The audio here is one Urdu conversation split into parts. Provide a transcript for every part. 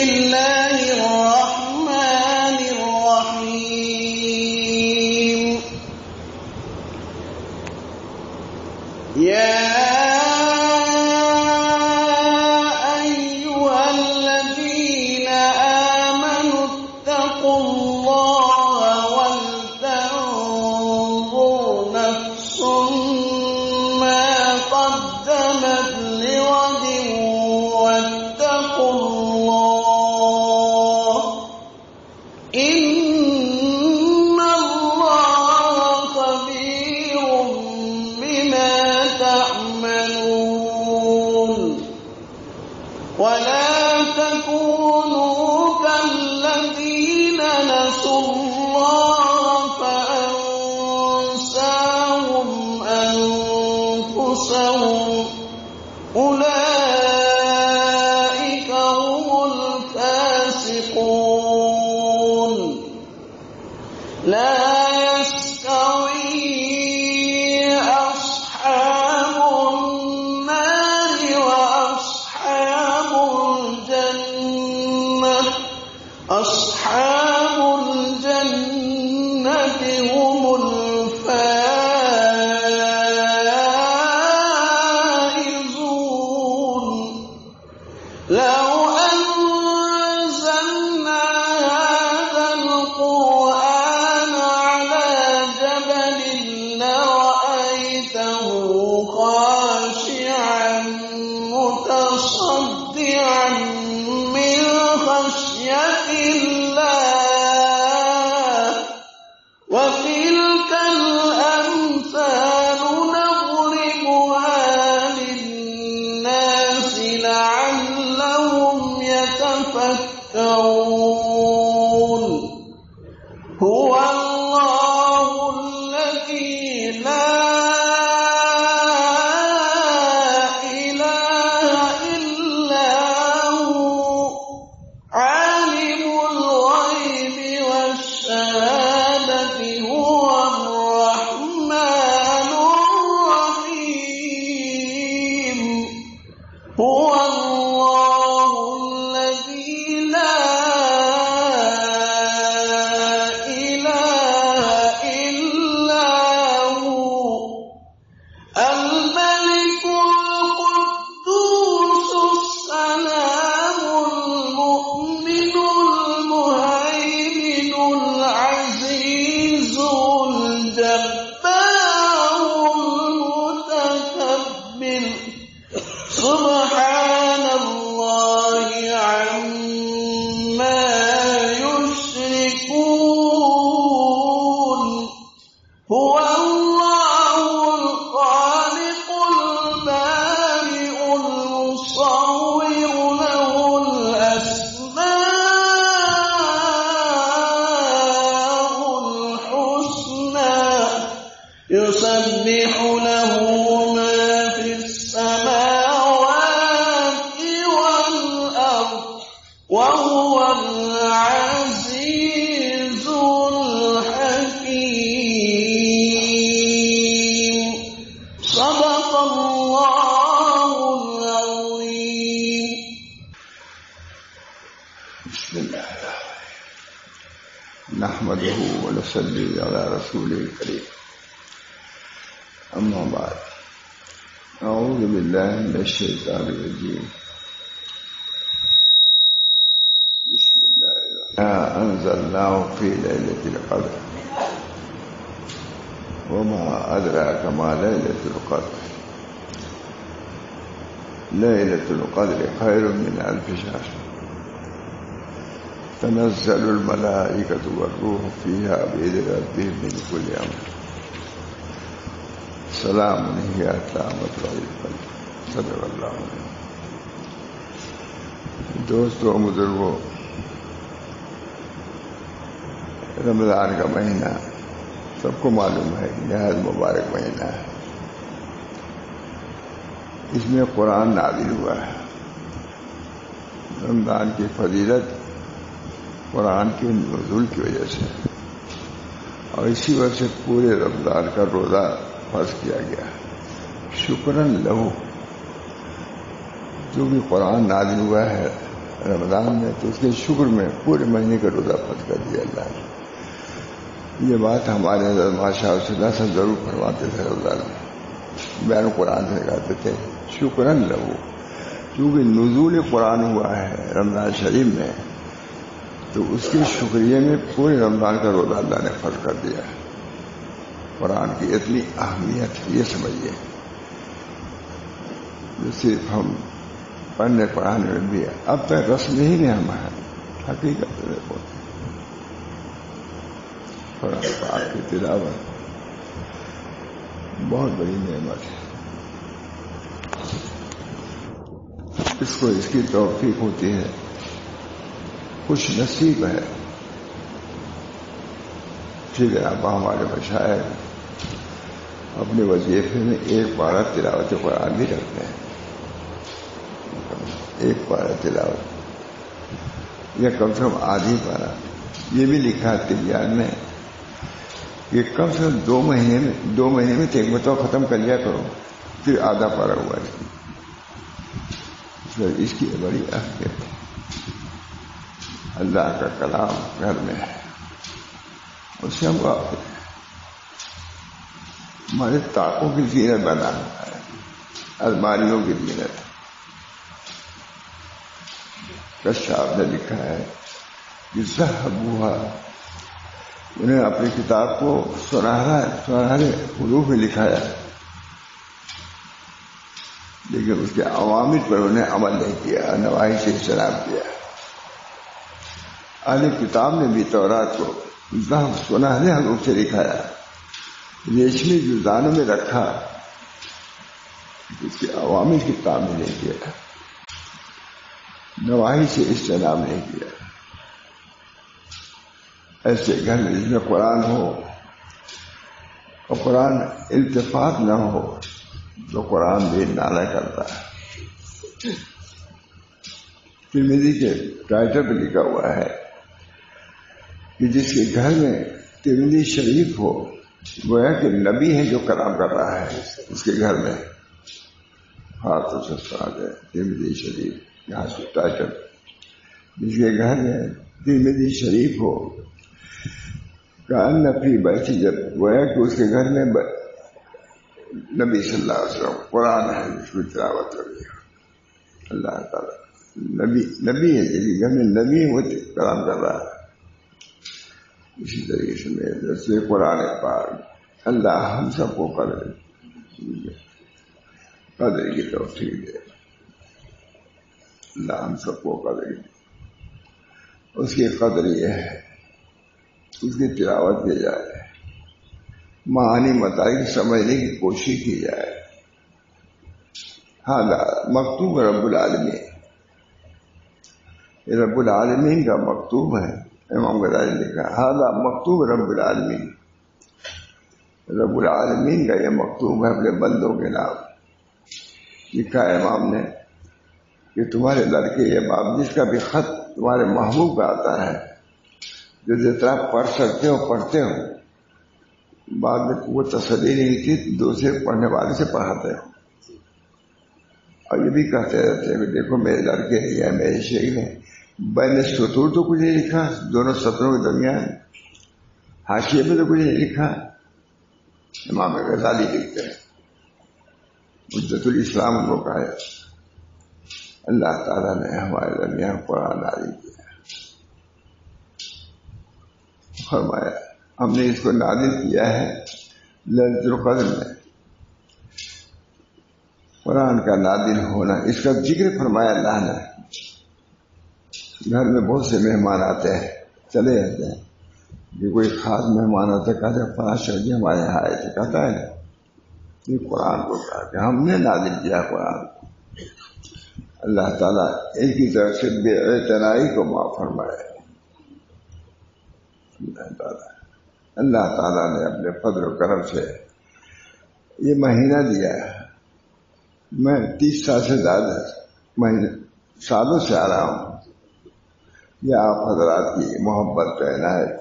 الله الرحمن الرحيم يا أيها الذين آمنوا اتقوا الله ولتنظر نفس ما قدمت لغد واتقوا الله إن الله خبير بما تعملون ولا تكونوا كالذين نسوا الله فأنساهم أنفسهم أولئك هم الفاسقون لا يستوي أصحاب النار وأصحاب الجنة أصحاب الجنة هم الفائزون لو أنزلنا هذا القرآن على جبل لرأيته خاشعا متصدعا من خشية الله وتلك الأمثال نضربها للناس لعلهم يتفكرون هو الله الذي لا إله إلا هو عالم الغيب والشهادة هو الرحمن الرحيم هو الله الذي لا إله إلا هو الملك القدوس السلام المؤمن المهيمن العزيز الجبار المتكبر سبحان الله عما يشركون هو الله الخالق البارئ المصور له الأسماء الحسنى يسبح له ما في السماوات والأرض وهو العزيز الحكيم صدق الله العظيم بسم الله نحمده ونصلي على رسوله الكريم أما بعد أعوذ بالله من الشيطان الرجيم بسم الله الرحمن الرحيم أنزلناه في ليلة القدر وما أدراك ما ليلة القدر ليلة القدر خير من 1000 شهر تنزل الملائكة والروح فيها بإذن ربهم من كل أمر سلام هي حتى مطلع الفجر صدق اللہ علیہ دوستو بزرگوں رمضان کا مہینہ سب کو معلوم ہے نہایت مبارک مہینہ ہے اس میں قرآن نازل ہوا ہے رمضان کی فضیلت قرآن کے نزول کی وجہ سے اور اسی وجہ سے پورے رمضان کا روزہ فرض کیا گیا شکرن لہو جو بھی قرآن نازل ہوا ہے رمضان میں تو اس کے شکر میں پورے مہینے کا روزہ فرض کر دیا اللہ نے. یہ بات ہمارے حضرت ماشاء اللہ سے ضرور فرماتے تھے روزہ میں، بیان قرآن سے کہتے تھے شکرن لہو، کیونکہ نزول قرآن ہوا ہے رمضان شریف میں، تو اس کے شکریہ میں پورے رمضان کا روزہ اللہ نے فرض کر دیا ہے. قرآن کی اتنی اہمیت ہے یہ سمجھیے. جو صرف ہم پڑھنے پڑھانے میں بھی ہے، اب تک رسم ہی نہیں ہمارا حقیقت قرآن پاک کی تلاوت بہت بڑی نعمت ہے. اس کو اس کی توفیق ہوتی ہے، خوش نصیب ہے. ٹھیک ہے، اب ہمارے مشائخ اپنے وظیفے میں ایک پارہ تلاوت قرآن بھی رکھتے ہیں، ایک پارہ تلاوت یا کم سے کم آدھی پارہ. یہ بھی لکھا ہے تبیان میں کہ کم سے کم 2 مہینے میں 1 مرتبہ ختم کر لیا کرو، پھر آدھا پارہ ہوا اس کی بڑی اہمیت ہے. اللہ کا کلام گھر میں ہے، اس سے ہم کو ہمارے طاقوں کی زینت بنا ہے، الماریوں کی زینت. کشاف نے لکھا ہے کہ ذہبوہا، انہیں اپنی کتاب کو سنہرے حروف میں لکھایا، لیکن اس کے عوامل پر انہیں عمل نہیں کیا، نواہی سے اجتناب کیا. اہل کتاب نے بھی تورات کو سنہرے حروف سے لکھایا، ریشمی جزدانوں میں رکھا، اس کے عوامل کی تعمیل نہیں کیا، نواہی سے اجتناب نہیں کیا. ایسے گھر میں جس میں قرآن ہو اور قرآن التفات نہ ہو تو قرآن بھی نالا کرتا ہے. ترمذی کے ٹائٹل پہ لکھا ہوا ہے کہ جس کے گھر میں ترمذی شریف ہو گویا کہ نبی ہے جو کلام کر رہا ہے اس کے گھر میں. ہاں تو سستا ہے ترمذی شریف، یہاں سے ٹائٹل. جس کے گھر میں ترمذی شریف ہو کان فی بیتی، جب گویا کہ اس کے گھر میں نبی صلی اللہ علیہ وسلم قرآن ہے جس کو تلاوت کر رہی ہے. اللہ تعالیٰ نبی ہے جس کے گھر میں نبی ہے وہ کلام کر رہا ہے. اسی طریقے سے میرے سے قرآن پاک اللہ ہم سب کو قدر کی توفیق دے. اللہ ہم سب کو قدر کی، اس کی قدر یہ ہے اس کی تلاوت کی جائے، معانی مطالب سمجھنے کی کوشش کی جائے. ہاں مکتوب رب العالمین، یہ رب العالمین کا مکتوب ہے. امام غزالی نے کہا ہاں مکتوب رب العالمین، رب العالمین کا یہ مکتوب ہے اپنے بندوں کے نام. لکھا ہے امام نے کہ تمہارے لڑکے یہ باپ جس کا بھی خط تمہارے محبوب کا آتا ہے، جو جتنا پڑھ سکتے ہو پڑھتے ہو، بعد میں وہ تسلی نہیں تھی دوسرے پڑھنے والے سے پڑھاتے ہو. اور یہ بھی کہتے رہتے ہیں کہ دیکھو میرے لڑکے یا میرے شیخ نے بین سطور تو کچھ نہیں لکھا، دونوں سطروں کے درمیان حاشیے میں تو کچھ نہیں لکھا. امام غزالی لکھتے ہیں، حجت الاسلام ان کو کہا ہے. اللہ تعالیٰ نے ہمارے درمیان قرآن نازل کیا، فرمایا ہم نے اس کو نازل کیا ہے ليلة القدر میں. قرآن کا نازل ہونا، اس کا ذکر فرمایا اللہ نے. گھر میں بہت سے مہمان آتے ہیں چلے جاتے ہیں، یہ کوئی خاص مہمان ہوتا ہے کہتے ہیں فلاں شاہ جی ہمارے یہاں آئے تھے، کہتا ہے یہ قرآن کو کہا کہ ہم نے نازل کیا قرآن. اللہ تعالیٰ ان کی طرف سے بے اعتنائی کو معاف فرمائے. اللہ تعالیٰ نے اپنے فضل و کرم سے یہ مہینہ دیا ہے. میں 30 سال سے زیادہ سالوں سے آ رہا ہوں. یہ آپ حضرات کی محبت کا عنایت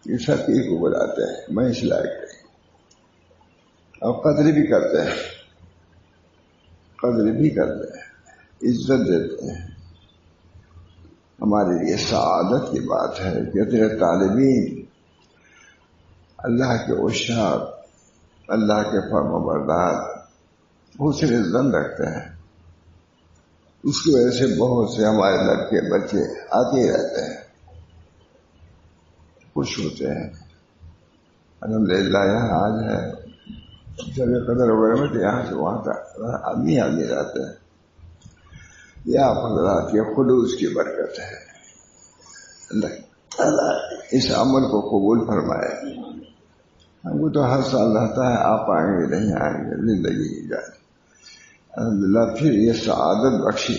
یہ سب کی کو بلاتے ہیں. میں اس لائق نہیں، اور قدر بھی کرتے ہیں، عزت دیتے ہیں. ہمارے لیے سعادت کی بات ہے کہ اتنے طالبین اللہ کے عشاق، اللہ کے فرمانبردار حسن زن رکھتے ہیں. اس کی وجہ سے بہت سے ہمارے لڑکے بچے آتے ہی رہتے ہیں، خوش ہوتے ہیں. الحمدللہ یہاں آج ہے جب قدر وغیرہ میں تو یہاں سے وہاں تک آدمی رہتے ہیں. یہ آپ حضرات کے خلوص کی برکت ہے. اللہ تعالیٰ اس عمل کو قبول فرمائے. ہم کو تو ہر سال رہتا ہے، آپ آئیں گے نہیں آئیں گے، زندگی کی جائے. الحمدللہ پھر یہ سعادت بخشی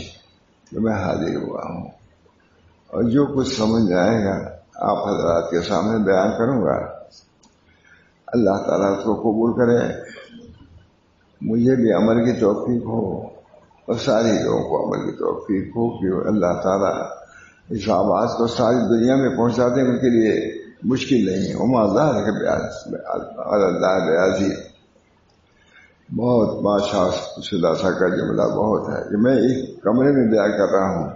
کہ میں حاضر ہوا ہوں، اور جو کچھ سمجھ جائے گا آپ حضرات کے سامنے بیان کروں گا. اللہ تعالیٰ اس کو قبول کرے، مجھے بھی عمل کی توفیق ہو اور ساری لوگوں کو عمل کی توفیق ہو کہ اللہ تعالیٰ اس آواز کو ساری دنیا میں پہنچا دیں. ان کے لیے مشکل نہیں ہے. وما ذلک علی اللہ بعزیز. بہت بادشاہ شدہ سا کا جملہ بہت ہے کہ میں ایک کمرے میں بیان کر رہا ہوں،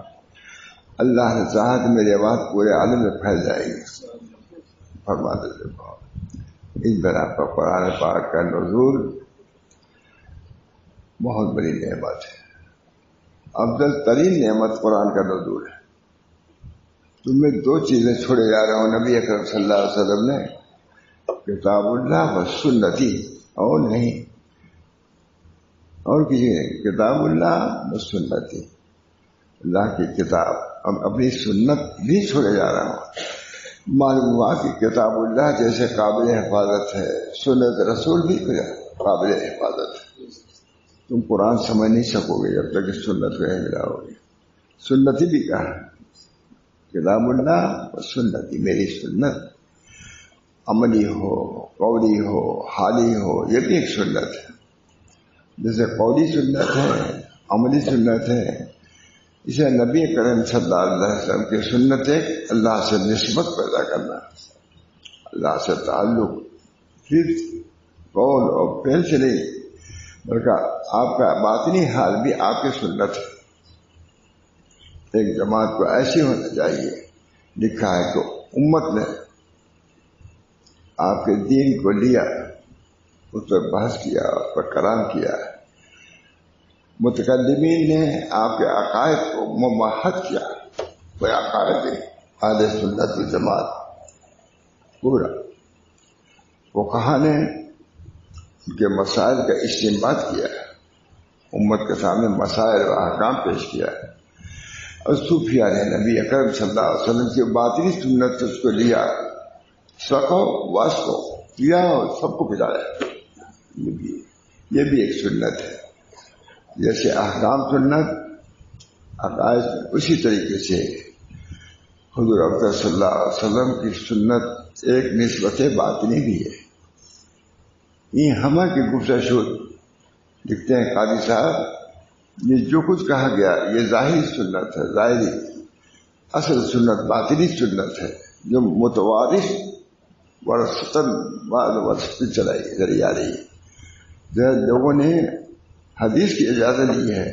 اللہ نے چاہا کہ میری آواز پورے عالم میں پھیل جائے گی. فرما دیتے بہت اس بنا پر قرآن پاک کا نزول بہت بڑی نعمت ہے. افضل ترین نعمت قرآن کا نزول ہے. تم میں دو چیزیں چھوڑے جا رہا ہوں نبی اکرم صلی اللہ علیہ وسلم نے، کتاب اللہ و سنتی، اور نہیں اور کسی نہیں، کتاب اللہ و سنتی، اللہ کی کتاب. اب اپنی سنت بھی چھوڑے جا رہا ہوں. معلوم ہوا کہ کتاب اللہ جیسے قابل حفاظت ہے، سنت رسول بھی قابل حفاظت ہے. تم قرآن سمجھ نہیں سکو گے جب تک اس سنت کو نہیں ملاؤ گے. سنتی بھی کہا، کتاب اللہ و سنتی، میری سنت عملی ہو، قولی ہو، حالی ہو، یہ بھی ایک سنت ہے. جیسے قولی سنت ہے، عملی سنت ہے، اسے نبی کریم صلی اللہ علیہ وسلم کی سنت ہے اللہ سے نسبت پیدا کرنا، اللہ سے تعلق صرف قول اور فعل سے نہیں بلکہ آپ کا باطنی حال بھی آپ کی سنت ہے. ایک جماعت کو ایسی ہونا چاہیے. لکھا ہے کہ امت نے آپ کے دین کو لیا، اس پر بحث کیا، اس پر کلام کیا. متکلمین نے آپ کے عقائد کو ممحد کیا. کوئی عقائد اہل سنت والجماعت پورا. فقہا نے ان کے مسائل کا استنباط کیا، امت کے سامنے مسائل و احکام پیش کیا. اور صوفیہ نے نبی اکرم صلی اللہ علیہ وسلم کی باطنی سنت اس کو لیا، سکو واسکو کیا اور سب کو پلایا. یہ بھی ایک سنت ہے. جیسے احکام سنت، عقائد اسی طریقے سے حضور اکرم صلی اللہ علیہ وسلم کی سنت ایک نسبت باطنی بھی ہے. یہ ہمہ کی گفتہ شد لکھتے ہیں قاضی صاحب، یہ جو کچھ کہا گیا یہ ظاہری سنت ہے، ظاہری. اصل سنت باطنی سنت ہے جو متوارث ورثتاً ورثے چلی آ رہی ہے. لوگوں نے حدیث کی اجازت دی ہے،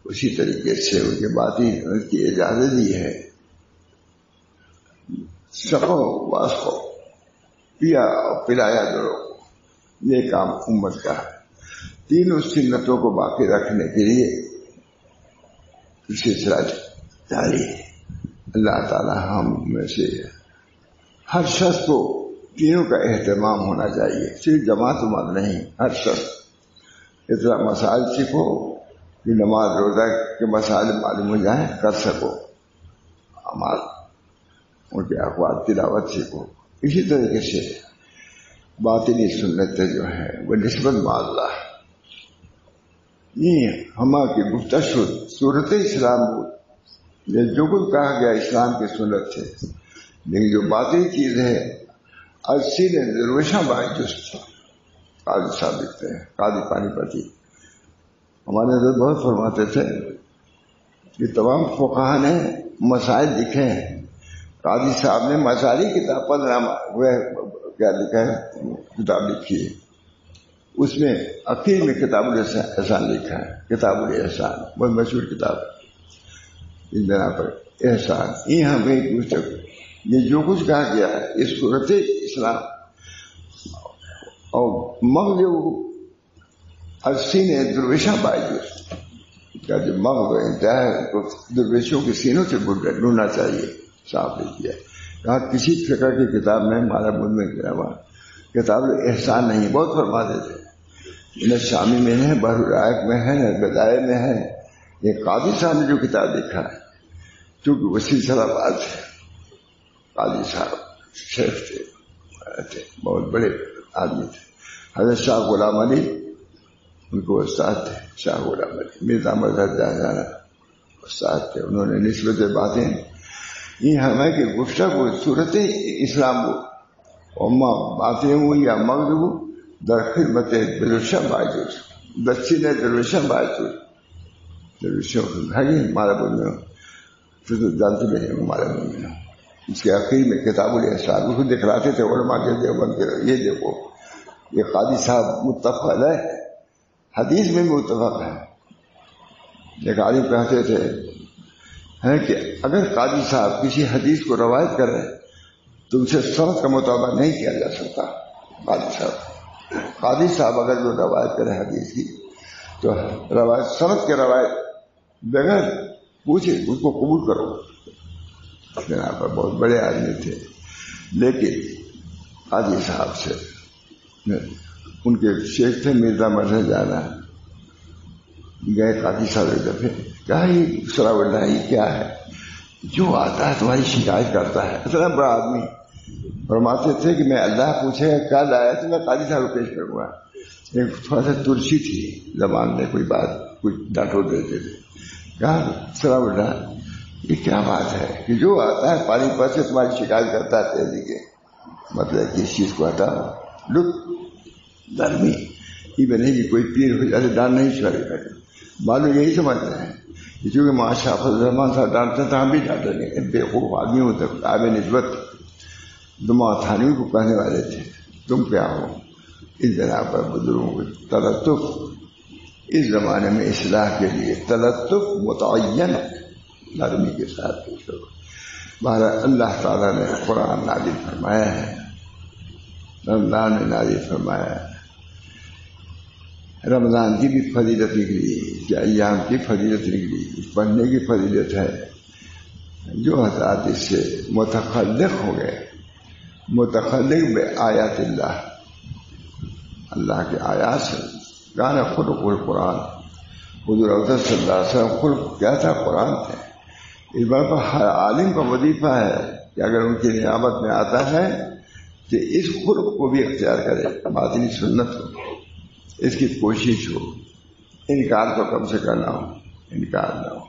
اسی طریقے سے ان کے باطنی ان کی اجازت دی ہے. سکو واسکو، پیا اور پلایا دونوں کو، یہ کام امت کا ہے. تینوں سنتوں کو باقی رکھنے کے لیے سلسلہ جاری ہے. اللہ تعالی ہم میں سے ہر شخص کو تینوں کا اہتمام ہونا چاہیے، صرف جماعت نہیں. ہر شخص اتنا مسائل سیکھو کہ نماز روزہ کے مسائل معلوم ہو جائیں، کر سکو. اعمال ان کے اقوال تلاوت سیکھو. اسی طریقے سے باطنی سنت جو ہے وہ نسبت معلّہ ہے. یہ ہما کی گفتہ شد صورت اسلام یہ جو کچھ کہا گیا اسلام کی سنت ہے. لیکن جو باطنی چیز ہے اسی نے روشاں بائی جست قاضی صاحب لکھتے ہیں، قاضی پانی پتی ہمارے حضرت بہت فرماتے تھے کہ تمام فقہا نے مسائل لکھے ہیں. قاضی صاحب نے مسائل کتاب 15 کیا لکھا ہے، کتاب لکھی ہے. اس میں اخیر میں کتاب الاحسان لکھا ہے. کتاب الاحسان بہت مشہور کتاب ہے. اس بنا پر احسان یہ ہمیں پوچھتے یہ جو کچھ کہا گیا ہے اس صورت اسلام اور مغز سینے درویشہ باعث کا جو مغز انتہا ہے درویشوں کے سینوں سے ڈھونڈنا چاہیے. صاف لکھیے کہا کسی فقہ کی کتاب میں ہمارا بدھ میں گرا ہوا کتاب احسان نہیں بہت فرماتے تھے. نہ شامی میں ہے، بحر الرائق میں ہے، نہ بدائے میں ہے. یہ قاضی صاحب نے جو کتاب لکھا ہے چونکہ وہ سلسلہ بات ہے. قاضی صاحب شیخ تھے بہت بڑے آدمی تھے. حضرت شاہ غلام علی ان کو استاد تھے. شاہ غلام علی مرزا مظہر جانا استاد تھے. انہوں نے نسبت باتیں یہ ہمیں کہ گفتگو صورت اسلام کو اما باتیں ہوئی یا مغز ہو در خدمت درویشہ باعث دچی نے درویشہ باعث درویشوں ہے ہمارا بولنا تو جانتے بھی نہیں ہمارا بولنا. اس کے آخر میں کتاب الاحسان کو دکھلاتے تھے علماء کے دیوبند کے. یہ دیکھو یہ قاضی صاحب متفق علیہ ہے، حدیث میں بھی متفق ہے. ایک عالم کہتے تھے ہے کہ اگر قاضی صاحب کسی حدیث کو روایت کر رہے تو اسے سند کا مطالبہ نہیں کیا جا سکتا. قاضی صاحب اگر جو روایت کرے حدیث کی تو روایت سند کے روایت بغیر پوچھے اس کو قبول کرو. یہاں پر بہت بڑے آدمی تھے لیکن قاضی صاحب سے ان کے شیخ تھے مرزا مظہر جانا گئے. قاضی صاحب ایک دفعہ کہا یہ صلاح اللہ یہ کیا ہے جو آتا ہے تمہاری شکایت کرتا ہے. اتنا بڑا آدمی فرماتے تھے کہ میں اللہ پوچھے گا کیا لایا تو میں قاضی صاحب کو پیش کروں گا. ایک تھوڑا سا ترسی تھی زبان میں کوئی بات کچھ ڈانٹو دیتے تھے. کہا صلاح اللہ یہ کیا بات ہے کہ جو آتا ہے پانی پر سے تمہاری شکایت کرتا ہے تیزی کے مطلب کہ اس چیز کو ہٹا لطف درمی یہ بنے کہ کوئی پیر ہو جاتے ڈانٹ نہیں چھوڑے کرے. معلوم یہی سمجھتے ہیں کہ چونکہ معاشرہ فضل الرحمان صاحب ڈانٹتے تھے ہم بھی ڈانٹیں گے. بے خوب آدمیوں تک آب نسبت دماغ تھانوی کو کہنے والے تھے تم کیا ہو. اس بنا پر بزرگوں کو تلطف اس زمانے میں اصلاح کے لیے تلطف متعین نرمی کے ساتھ بہرحال اللہ تعالیٰ نے قرآن نازل فرمایا ہے، رمضان میں نازل فرمایا ہے. رمضان کی بھی فضیلت نکلی کہ ایام کی فضیلت نکلی، پڑھنے کی فضیلت ہے. جو حضرات اس سے متخلق ہو گئے متخلق بآیات اللہ اللہ کے آیات سے گانا خلق القرآن. حضور اکرم صلی اللہ علیہ وسلم خلق کیا تھا؟ قرآن تھے. اس بار پر ہر عالم کا وظیفہ ہے کہ اگر ان کی نعمت میں آتا ہے کہ اس خلق کو بھی اختیار کرے. باطنی سنت ہو اس کی کوشش ہو. انکار تو کم سے کم نہ ہو، انکار نہ ہو.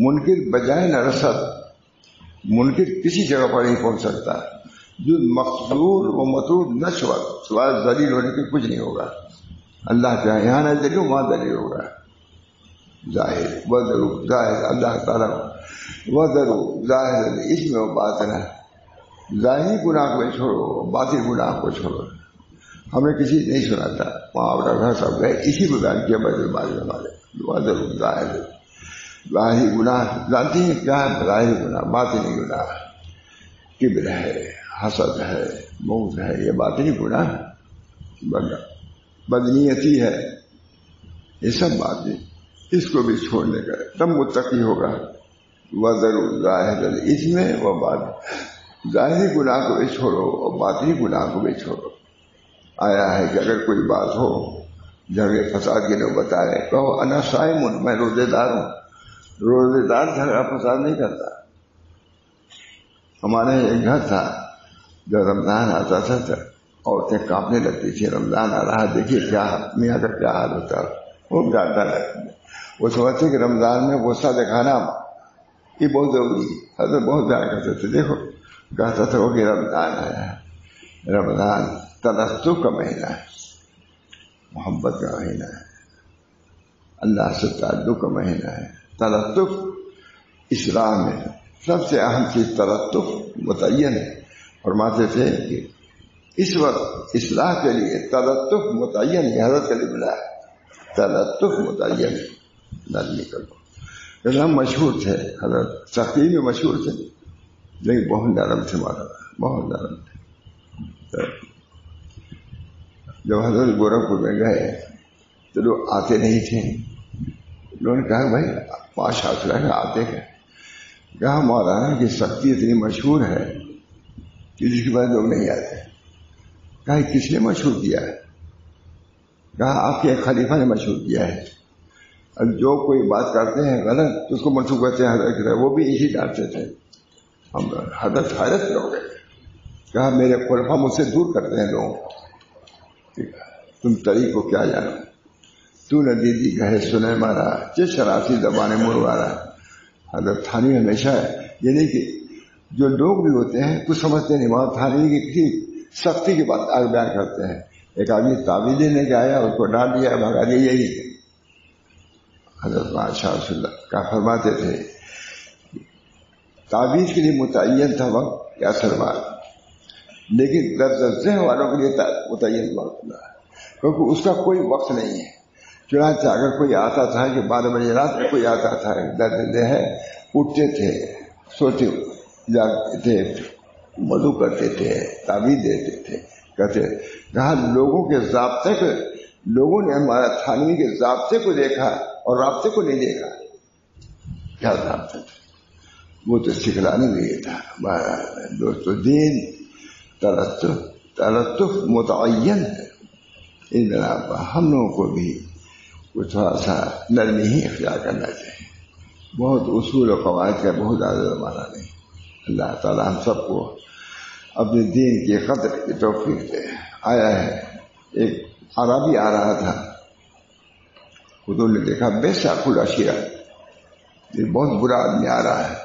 منکر بجائے نہ رسد منکر کسی جگہ پر نہیں پہنچ سکتا. جو مقصور و مطلوب نہ سوائے ذلیل ہونے کے کچھ نہیں ہوگا. اللہ کے یہاں نہ دلیل وہاں دلیل ہوگا. ظاہر و ضرور ظاہر اللہ تعالیٰ و ضرور ظاہر اس میں وہ بات ہے ظاہری گناہ کو چھوڑو باطل گناہ کو چھوڑو. ہمیں کسی نہیں سناتا وہاں ڈاکٹر صاحب گئے اسی کو بیان کیا بدل بازی ہمارے و ضرور ظاہر ظاہری گناہ جانتی ہیں کیا ہے؟ ظاہری گناہ باطنی گناہ کبر ہے حسد ہے موت ہے یہ باطنی گناہ بدنیتی ہے. یہ سب باتیں اس کو بھی چھوڑنے کا تب متقی ہوگا. وَذَرُوا ظَاهِرَ الْإِثْمِ وَبَاطِنَهُ ظاہری گناہ کو بھی چھوڑو اور باطنی گناہ کو بھی چھوڑو. آیا ہے کہ اگر کوئی بات ہو جھگڑے فساد کی نوبت آئے کہو انا صائم میں روزے دار ہوں. روزے دار جھگڑا فساد نہیں کرتا. ہمارے ایک گھر تھا جب رمضان آتا تھا تو عورتیں کانپنے لگتی تھی. رمضان آ رہا دیکھیے کیا میاں کا کیا حال ہوتا ہے. وہ ڈانٹا لگتا ہے. وہ سمجھتے کہ رمضان میں غصہ دکھانا یہ بہت ضروری ہے. حضرت بہت پیار کرتے تھے. دیکھو کہتا تھا وہ کہ رمضان آیا ہے. رمضان تلطف کا مہینہ ہے، محبت کا مہینہ ہے، اللہ سے تعلق کا مہینہ ہے. تلطف اسلام میں سب سے اہم چیز تلطف متعین ہے. فرماتے تھے کہ اس وقت اصلاح کے لیے تلطف متعین ہے. حضرت علی بلا تلطف متعین نرمی کرو. کہنا مشہور تھے، حضرت سختی میں مشہور تھے لیکن بہت نرم تھے مولانا، بہت نرم تھے. جب حضرت گورکھپور میں گئے تو لوگ آتے نہیں تھے. لوگوں نے کہا بھائی پاش حاصل ہے آتے ہیں. کہا مولانا کی سختی اتنی مشہور ہے کہ جس کے بعد لوگ نہیں آتے. کہا کس نے مشہور کیا ہے؟ کہا آپ کے ایک خلیفہ نے مشہور کیا ہے. اب جو کوئی بات کرتے ہیں غلط تو اس کو منسوخ کرتے ہیں حضرت کی طرف. وہ بھی یہی ڈانٹتے تھے. ہم حضرت حیرت میں ہو گئے. کہا میرے خلفاء مجھ سے دور کرتے ہیں لوگوں کو. تم طریق کو کیا جانو؟ تو نہ دیدی کہے سنے مارا جس شرافی زبان مروارا. حضرت تھانوی ہمیشہ یہ نہیں کہ جو لوگ بھی ہوتے ہیں کچھ سمجھتے نہیں. وہاں تھانوی کی کسی سختی کی بات آگے بیان کرتے ہیں. ایک آدمی تعویذ لینے کے آیا، اس کو ڈانٹ دیا، بھگا دیا. یہی حضرت شاہ رسول اللہ کا فرماتے تھے تعویذ کے لیے متعین تھا وقت یا سربار، لیکن درد ذہن والوں کے لیے متعین وقت نہ، کیونکہ اس کا کوئی وقت نہیں ہے. چنانچہ اگر کوئی آتا تھا کہ 12 بجے رات میں کوئی آتا تھا درد ہے، اٹھتے تھے، سوتے جاگتے تھے، وضو کرتے تھے، تعویذ دیتے تھے. کہتے کہا لوگوں کے ضابطے کو، لوگوں نے ہمارا تھانوی کے ضابطے کو دیکھا اور رابطے کو نہیں دیکھا. کیا ضابطہ تھا؟ وہ تو سکھلانے میں یہ تھا. دوستو دین تلطف متعین ہے. اس بنا پر ہم لوگوں کو بھی کچھ تھوڑا سا نرمی ہی اختیار کرنا چاہیے. بہت اصول و قواعد کا بہت زیادہ زمانہ نہیں. اللہ تعالیٰ ہم سب کو اپنے دین کی قدر کی توفیق دے. آیا ہے ایک عربی آ رہا تھا، حضور نے دیکھا بے شاخ العشیرہ، یہ بہت برا آدمی آ رہا ہے.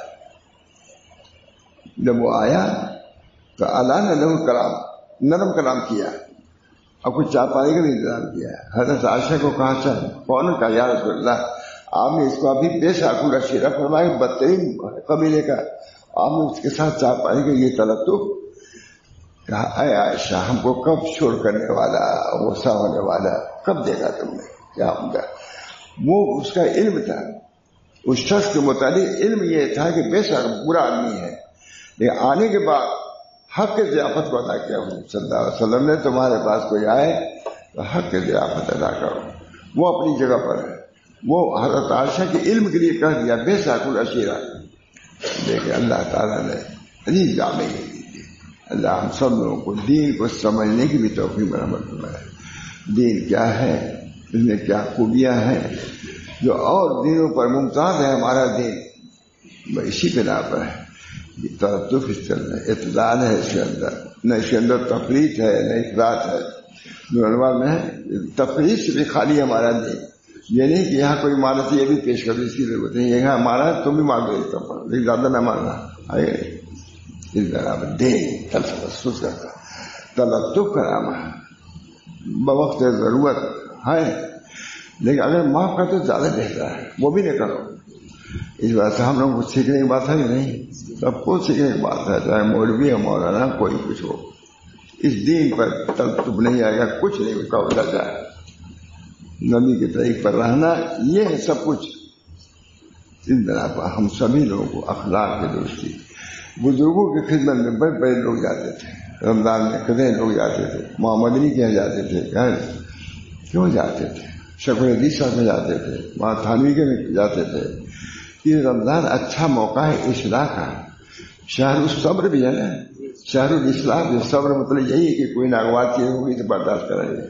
جب وہ آیا تو اللہ نے لہو کلام، نرم کلام کیا اور کچھ چائے پانی کا بھی انتظام کیا. حضرت عائشہ کو کہا چل فوراً کہا یا رسول اللہ آپ نے اس کو ابھی بے شاخ العشیرہ فرمایا، بدترین قبیلے کا، آپ نے اس کے ساتھ چائے پانی کا یہ تلطف. کہا اے عائشہ ہم کو کب شور کرنے والا، غصہ ہونے والا کب دیکھا تم نے؟ کیا ہوگا؟ وہ اس کا علم تھا، اس شخص کے متعلق علم یہ تھا کہ بے شک برا آدمی ہے، لیکن آنے کے بعد حق کے ضیافت کو ادا کیا. صلی اللہ علیہ وسلم نے تمہارے پاس کوئی آئے تو حق کے ضیافت ادا کرو. وہ اپنی جگہ پر ہے. وہ حضرت عائشہ کے علم کے لیے کہہ دیا بے شک العشیرہ. لیکن اللہ تعالیٰ نے عجیب جامع دی. اللہ ہم سب لوگوں کو دین کو سمجھنے کی بھی توفیق برابر فرمائے. دین کیا ہے، اس میں کیا خوبیاں ہیں جو اور دینوں پر ممتاز ہے. ہمارا دین اسی بنا پر ہے. یہ تلطف اس کے اندر، اعتدال ہے اس کے اندر، نہ اس کے اندر تفریط ہے نہ افراط ہے. جو علماء میں تفریط سے بھی خالی ہمارا دین. یہ نہیں کہ یہاں کوئی مانا تو یہ بھی پیش کر اس کی ضرورت نہیں. یہاں ہمارا تم بھی مان دو لیکن زیادہ نہ ماننا. اس برابر دین تلطف کرتا، تلطف کا نام ہے. بوقت ضرورت ہے لیکن اگر معاف کرتے تو زیادہ بہتر ہے. وہ بھی نہیں کرو. اس وجہ سے ہم لوگ کو سیکھنے کی بات ہے کہ نہیں، سب کو سیکھنے کی بات ہے، چاہے مولوی ہو مولانا کوئی کچھ ہو. اس دین پر تلطف نہیں آئے گا، کچھ نہیں اس کا ہوتا جائے. نبی کے طریق پر رہنا یہ ہے سب کچھ. اس بنا پر ہم سبھی لوگوں کو اخلاق کی درستی. بزرگوں کی خدمت میں بڑے بڑے لوگ جاتے تھے. رمضان میں کتنے لوگ جاتے تھے. محمدنی کے یہاں جاتے تھے. کیوں جاتے تھے؟ شکر حدیث صاحب میں جاتے تھے، وہاں تھانوی کے میں جاتے تھے. یہ رمضان اچھا موقع ہے اصلاح کا. شہر الصبر بھی ہے نا، شہر الاصلاح بھی. صبر مطلب یہی ہے کہ کوئی ناگوار چیز ہوگی تو برداشت کریں گے.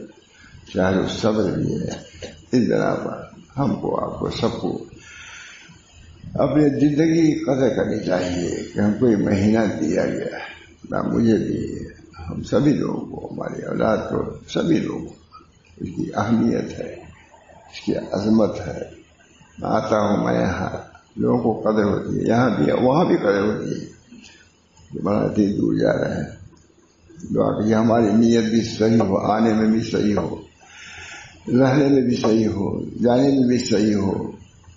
شہر الصبر بھی ہے. اس بنا پر ہم کو، آپ کو، سب کو اپنی زندگی کی قدر کرنی چاہیے کہ ہم کو یہ مہینہ دیا گیا ہے. نہ مجھے بھی، ہم سبھی لوگوں کو، ہماری اولاد کو، سبھی لوگوں کو اس کی اہمیت ہے، اس کی عظمت ہے. آتا ہوں میں یہاں، لوگوں کو قدر ہوتی ہے، یہاں بھی وہاں بھی قدر ہوتی ہے. بڑا دیر دور جا رہے ہیں. دعا کہ ہماری نیت بھی صحیح ہو، آنے میں بھی صحیح ہو، رہنے میں بھی صحیح ہو، جانے میں بھی صحیح ہو.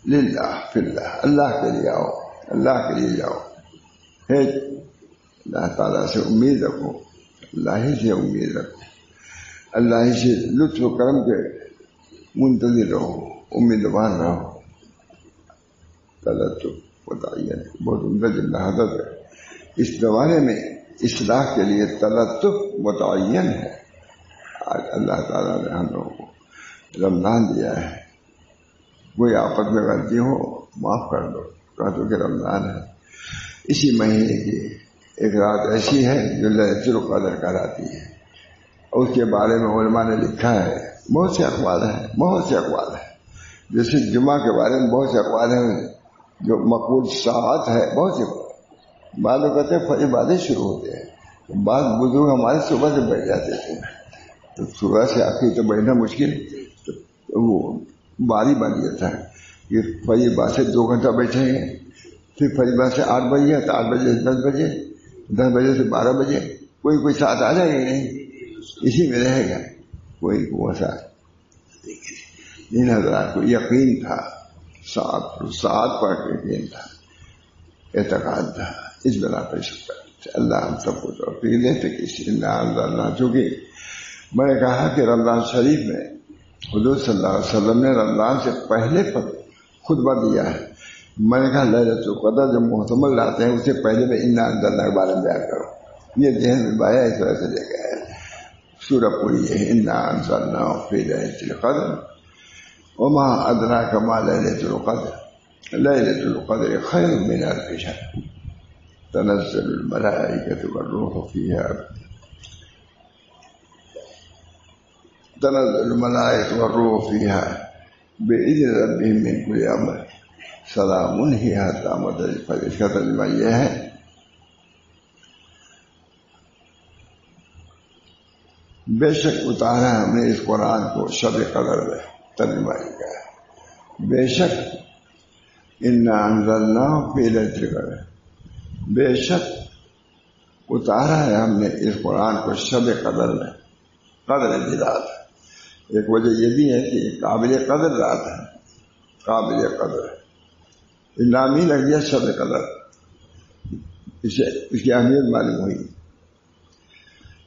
للہ فی اللہ، اللہ کے لیے آؤ، اللہ کے لیے جاؤ. اللہ تعالیٰ سے امید رکھو، اللہ ہی سے امید رکھو، اللہ ہی سے لطف و کرم کے منتظر رہو، امیدوار رہو. تلطف متعین ہے، بہت عمدہ جملہ حضرت ہے. اس زمانے میں اصلاح کے لیے تلطف متعین ہے. آج اللہ تعالیٰ نے ہم لوگوں کو رمضان دیا ہے، کوئی آپس میں غلطی ہو معاف کر دو، کہہ دو کہ رمضان ہے. اسی مہینے کی ایک رات ایسی ہے جو لیلۃ القدر کہلاتی ہے، اور اس کے بارے میں علماء نے لکھا ہے. بہت سے اقوال ہیں جیسے جمعہ کے بارے میں بہت سے اقوال ہیں جو مقبول ساعت ہے. بہت سے بعض لوگ کہتے ہیں فجر بعد شروع ہوتے ہیں، بعض بزرگ ہمارے صبح سے بیٹھ جاتے تھے، تو صبح سے آخر تو بیٹھنا مشکل، تو وہ باری بن جاتا ہے کہ فجر بعد سے 2 گھنٹہ بیٹھیں گے، پھر فجر بعد سے 8 بجے تو 8 بجے سے 10 بجے، 10 بجے سے 12 بجے، کوئی ساتھ آ جائے گا نہیں، اسی میں رہے گا. کوئی ویسا ان حضرات کو یقین تھا، ساتھ پر یقین تھا، اعتقاد تھا. اس بنا پر اللہ ہم سب کو توفیق دے کہ چونکہ میں نے کہا کہ رمضان شریف میں حضور صلی اللہ علیہ وسلم نے رمضان سے پہلے پر خطبہ دیا ہے. میں نے کہا لیلۃ القدر جو محتمل لاتے ہیں اسے پہلے میں انا انزلنا کے بارے میں بیان کروں. یہ ذہن میں بایا اس طرح سے لے گیا ہے. سورہ پوری ہے انا انزلنا فی لیلۃ القدر وما ادراک ما لیلۃ القدر لیلۃ القدر خیر من الف شہر تنزل الملائکۃ والروح فیہا تنزل الملائکۃ والروح فیہا بإذن ربہم من کل امر سلام ہی حتی مطلع الفجر. اس کا ترجمہ یہ ہے بے شک اتارا ہم نے اس قرآن کو شب قدر میں. ترجمہ کیا ہے؟ بے شک انا انزلناہ فی لیلۃ القدر، بے شک اتارا ہے ہم نے اس قرآن کو شب قدر میں. قدر کی رات. ایک وجہ یہ بھی ہے کہ قابل قدر رات ہے، قابل قدر نامی لگ گیا شب قدر، اس کی اہمیت معلوم ہوئی.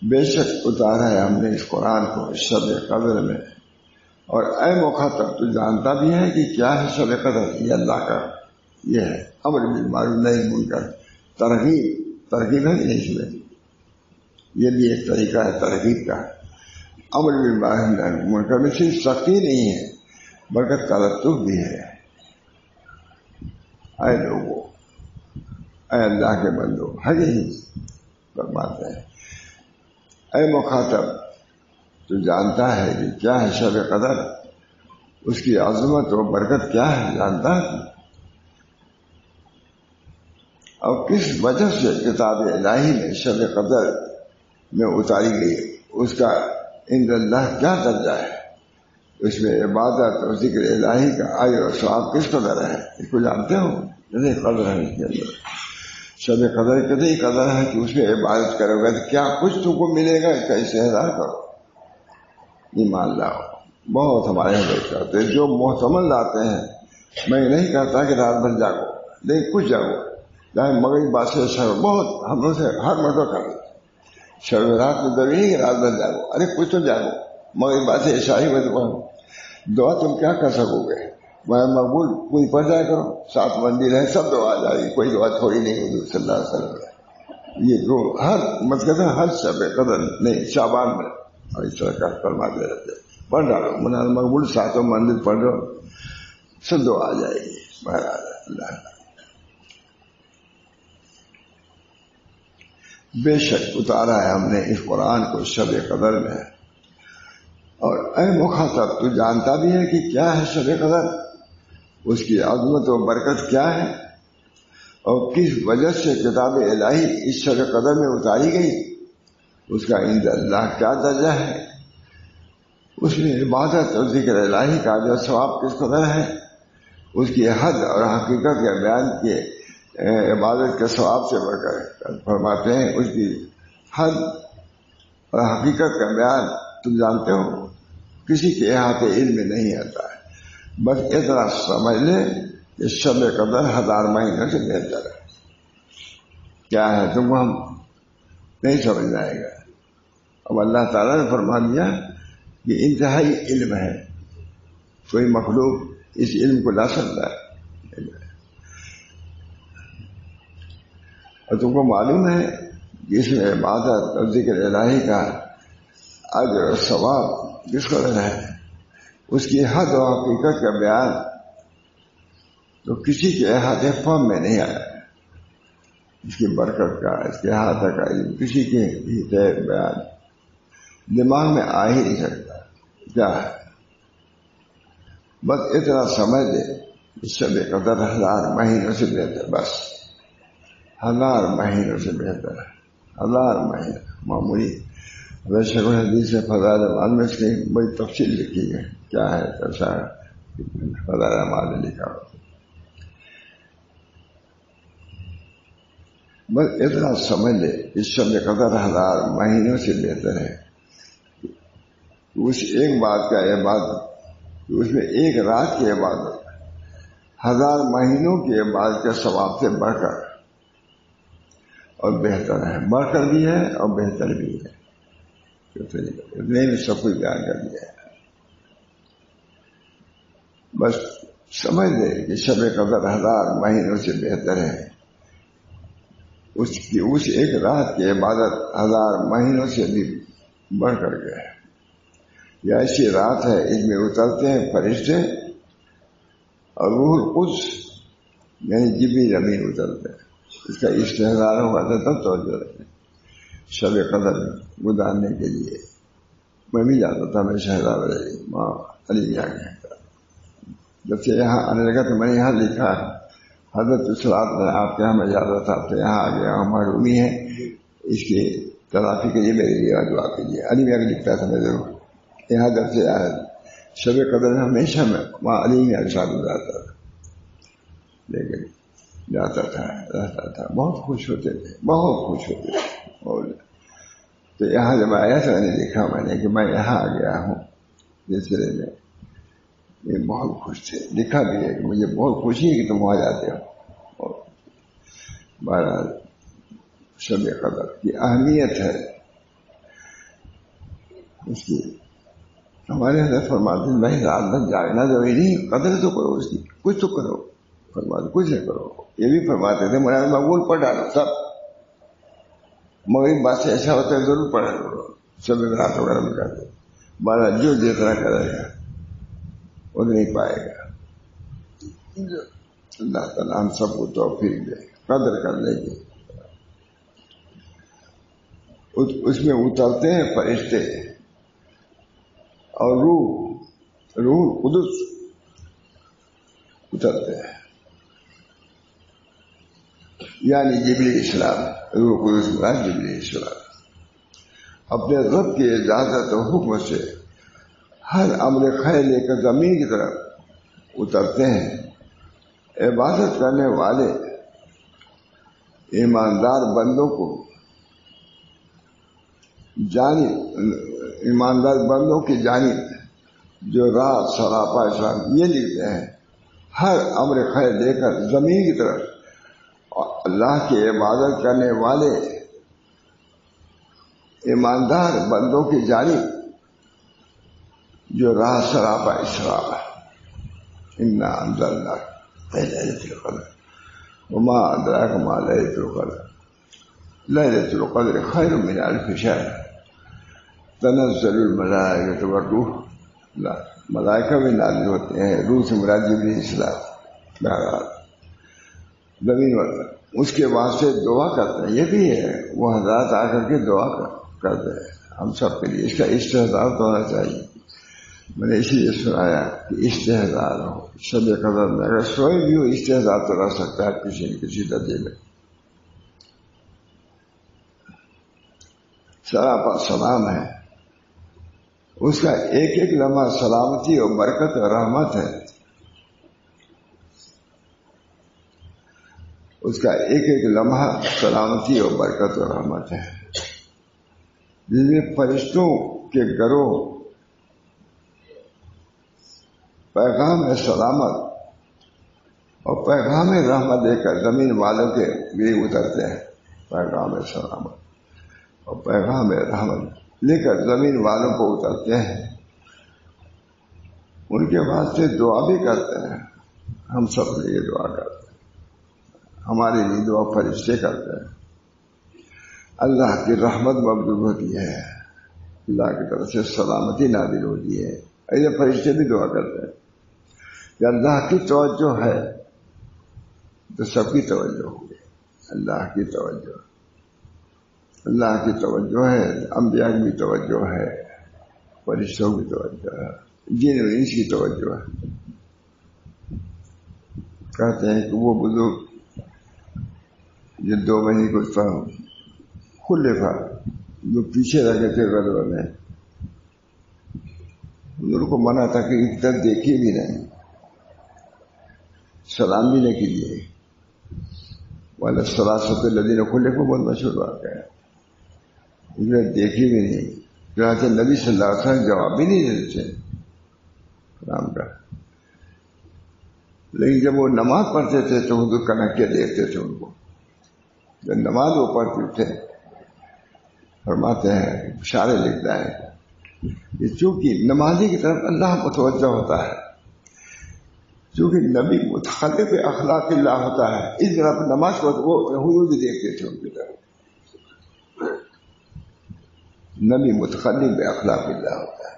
بے شک اتارا ہے ہم نے اس قرآن کو شب قدر میں. اور اے مخاطب تو جانتا بھی ہے کہ کیا ہے شب قدر؟ یہ اللہ کا یہ ہے امر بالمعروف نہی عن المنکر. ترغیب ہے نہیں اس میں، یہ بھی ایک طریقہ ہے ترغیب کا. امر بالمعروف نہی عن المنکر میں صرف سختی نہیں ہے بلکہ تلطف بھی ہے. اے لوگوں، اے اللہ کے بندو، ہے یہی فرماتے ہیں اے مخاطب تو جانتا ہے کہ کیا ہے شب قدر، اس کی عظمت و برکت کیا ہے جانتا ہے، اور کس وجہ سے کتاب الہی میں شب قدر میں اتاری گئی، اس کا عند اللہ کیا درجہ ہے، اس میں عبادت اور ذکر الہی کا اجر و ثواب کس قدر ہے. اس کو جانتے ہو؟ نہیں قدر ہے اس کے اندر. شب قدر کتنی قدر ہے کہ اس میں عبادت کرو گے تو کیا کچھ تم کو ملے گا، اس کا استحضار کرو. ایمان لاؤ. بہت ہمارے یہاں لوگ کرتے ہیں جو محتمل لاتے ہیں. میں نہیں کہتا کہ رات بھر جاگو، لیکن کچھ جاگو، چاہے مغرب بعد سے شب. بہت ہم لوگ سے ہر مرتبہ کر شب رات میں ضروری نہیں کہ رات بھر جاگو، ارے کچھ تو جاگو. مغرب بعد سے عشاء ہی پڑھو. دعا تم کیا کر سکو گے؟ میں مقبول کوئی پڑھ جایا کرو، 7 مندر ہے سب دعا جا رہی، کوئی دعا تھوڑی نہیں حضور صلی اللہ علیہ وسلم. یہ جو ہر مطلب ہر شب قدر نہیں شعبان میں اور اس طرح کا فرماتے رہتے. پڑھ ڈالو منال مقبول 7 مندر پڑھ رہو، سب دعا آ جائے گی. اللہ بے شک اتارا ہے ہم نے اس قرآن کو شب قدر میں. اور اے مخاطب تو جانتا بھی ہے کہ کیا ہے شب قدر، اس کی عظمت و برکت کیا ہے، اور کس وجہ سے کتاب الہی اس شب قدر میں اتاری گئی، اس کا عند اللہ کیا درجہ ہے، اس میں عبادت اور ذکر الہی کا جو ثواب کس قدر ہے، اس کی حد اور حقیقت کا بیان کے عبادت کے ثواب سے بڑھ کر فرماتے ہیں اس کی حد اور حقیقت کا بیان تم جانتے ہو کسی کے احاطے علم میں نہیں آتا ہے. بس اتنا سمجھ لے کہ شب قدر 1000 مہینوں سے بہتر ہے. کیا ہے تم کو ہم نہیں سمجھ آئے گا. اب اللہ تعالیٰ نے فرما دیا کہ انتہائی علم ہے، کوئی مخلوق اس علم کو لا سکتا ہے. اور تم کو معلوم ہے کہ اس میں عبادت اور ذکر الہی کا اجر اور ثواب جس کو ہے اس کی حد و حقیقت کا بیان تو کسی کے احاطے فہم میں نہیں آیا. اس کی برکت کا، اس کے احاطہ کا علم کسی کے بیان دماغ میں آ ہی نہیں سکتا. کیا ہے؟ بس اتنا سمجھ لے اس سے بے قدر 1000 مہینوں سے بہتر. بس 1000 مہینوں سے بہتر ہے. 1000 مہینہ معمولی. ویسے حدیث سے فضائل اعمال میں اس کی بڑی تفصیل لکھی ہے. کیا ہے کیسا ہے فضائل اعمال میں لکھا ہو. بس اتنا سمجھ لے اس سے بے قدر 1000 مہینوں سے بہتر ہے. اس ایک بات کا عبادت، اس میں ایک رات کی عبادت 1000 مہینوں کی عبادت کے ثواب سے بڑھ کر اور بہتر ہے. بڑھ کر بھی ہے اور بہتر بھی ہے. اتنے میں سب کچھ بیان کر دیا ہے. بس سمجھ لے کہ شب قدر 1000 مہینوں سے بہتر ہے. اس ایک رات کی عبادت 1000 مہینوں سے بھی بڑھ کر گئے. یہ ایسی رات ہے اس میں اترتے ہیں فرشتے اور روح القدس یعنی جبریل امین اترتے ہیں. اس کا استحضار ہوا تھا تب توجہ رکھیں. شب قدر گزارنے کے لیے میں بھی جاتا تھا. میں شہزاد ماں علی میاں کہتا جب سے یہاں آنے لگا تو میں نے یہاں لکھا حضرت الصلاۃ میں آپ کے یہاں میں جاتا تھا تو یہاں آ گیا. معلومی ہے اس کی تلافی کے لیے میرے لیے دعا کیجیے. علی میاں لکھتا تھا میں ضرور. یہاں جب سے آیا شب قدر ہمیشہ میں وہاں علی میاں کے ساتھ گزارتا تھا. لیکن جاتا تھا رہتا تھا. بہت خوش ہوتے تھے، بہت خوش ہوتے تھے. تو یہاں جب آیا تو میں نے لکھا میں نے کہ میں یہاں آ گیا ہوں سلسلے میں. یہ بہت خوش تھے. لکھا بھی ہے کہ مجھے بہت خوشی ہے کہ تم وہاں جاتے ہو. بہرحال شب قدر کی اہمیت ہے اس کی. ہمارے حضرت فرماتے ہیں بھائی رات بھر جاگنا ضروری نہیں، قدر تو کرو اس کی، کچھ تو کرو. فرماتے کچھ نہ کرو. یہ بھی فرماتے تھے مولانا مقبول پڑھ ڈالو سب. مغرب بات سے ایسا ہوتا ہے ضرور پڑھا کرو. سب رات وغیرہ میں کرتے بارہ جو جتنا کرے گا اتنا ہی پائے گا. اللہ تعالیٰ ہم سب کو توفیق دے قدر کرنے کی. اس میں اترتے ہیں فرشتے اور روح القدس اترتے ہیں. یعنی جبریل السلام، روح القدس جبریل السلام اپنے رب کی اجازت و حکم سے ہر امر خیر لے کر زمین کی طرف اترتے ہیں. عبادت کرنے والے ایماندار بندوں کو ایماندار بندوں کی جانب جو راہ سراپا اسلام یہ لکھتے ہیں ہر امر خیر لے کر زمین کی طرف. اللہ کی عبادت کرنے والے ایماندار بندوں کی جانب جو راہ سراپا اسلام ہے. انا انزلنا فی لیلۃ القدر وما ادراک ما لیلۃ القدر لیلۃ القدر خیر من الف شہر تنزل الملائکۃ والروح. ملائکہ بھی نازل ہوتے ہیں، روح سے مراد جبریل السلام. بہرحال زمین اس کے واسطے دعا کرتے ہیں. یہ بھی ہے وہ حضرات آ کر کے دعا کرتے ہیں ہم سب کے لیے. اس کا استحضار تو ہونا چاہیے. میں نے اسی لیے سنایا کہ استحضار ہو شب قدر میں. اگر سوئے بھی ہو استحضار تو رہ سکتا ہے کسی نہ کسی درجے میں. سراپا سلام ہے. اس کا ایک ایک لمحہ سلامتی اور برکت اور رحمت ہے. اس کا ایک ایک لمحہ سلامتی اور برکت اور رحمت ہے. جس میں فرشتوں کے گروہ پیغام سلامت اور پیغام رحمت دے کر زمین والوں کے لیے اترتے ہیں. پیغام سلامت اور پیغام رحمت لے کر زمین والوں کو اترتے ہیں. ان کے واسطے دعا بھی کرتے ہیں. ہم سب کے لیے دعا کرتے ہیں. ہمارے لیے دعا فرشتے کرتے ہیں. اللہ کی رحمت مبعوث ہوتی ہے، اللہ کی طرف سے سلامتی نازل ہوتی ہے. ایسے فرشتے بھی دعا کرتے ہیں کہ اللہ کی توجہ ہے تو سب کی توجہ ہوگی. اللہ کی توجہ، اللہ کی توجہ ہے، انبیاء کی بھی توجہ ہے، فرشتوں کی توجہ ہے، جن و انس کی توجہ ہے. کہتے ہیں کہ وہ بزرگ جو 2 مہینے کو خلفاء جو پیچھے رہ گئے تھے غزوہ میں، ان کو منع تھا کہ ایک طرف دیکھیے بھی نہیں، سلام بھی نہ کیجیے. والا سلاست الذین خلفوا بہت مشہور واقعہ ہے. دیکھیے بھی نہیں، چنانچہ نبی صلی اللہ علیہ وسلم جواب بھی نہیں دیتے تھے سلام کا. لیکن جب وہ نماز پڑھتے تھے تو حضور کنکھیاں دیکھتے تھے ان کو. جب نماز وہ پڑھتے تھے فرماتے ہیں، اشارے لکھتا ہے کہ چونکہ نمازی کی طرف اللہ متوجہ ہوتا ہے، چونکہ نبی متخلف اخلاق اللہ ہوتا ہے، اس طرح نماز کو وہ حضور بھی دیکھتے تھے ان کی طرف. نبی متخلف اخلاق اللہ ہوتا ہے.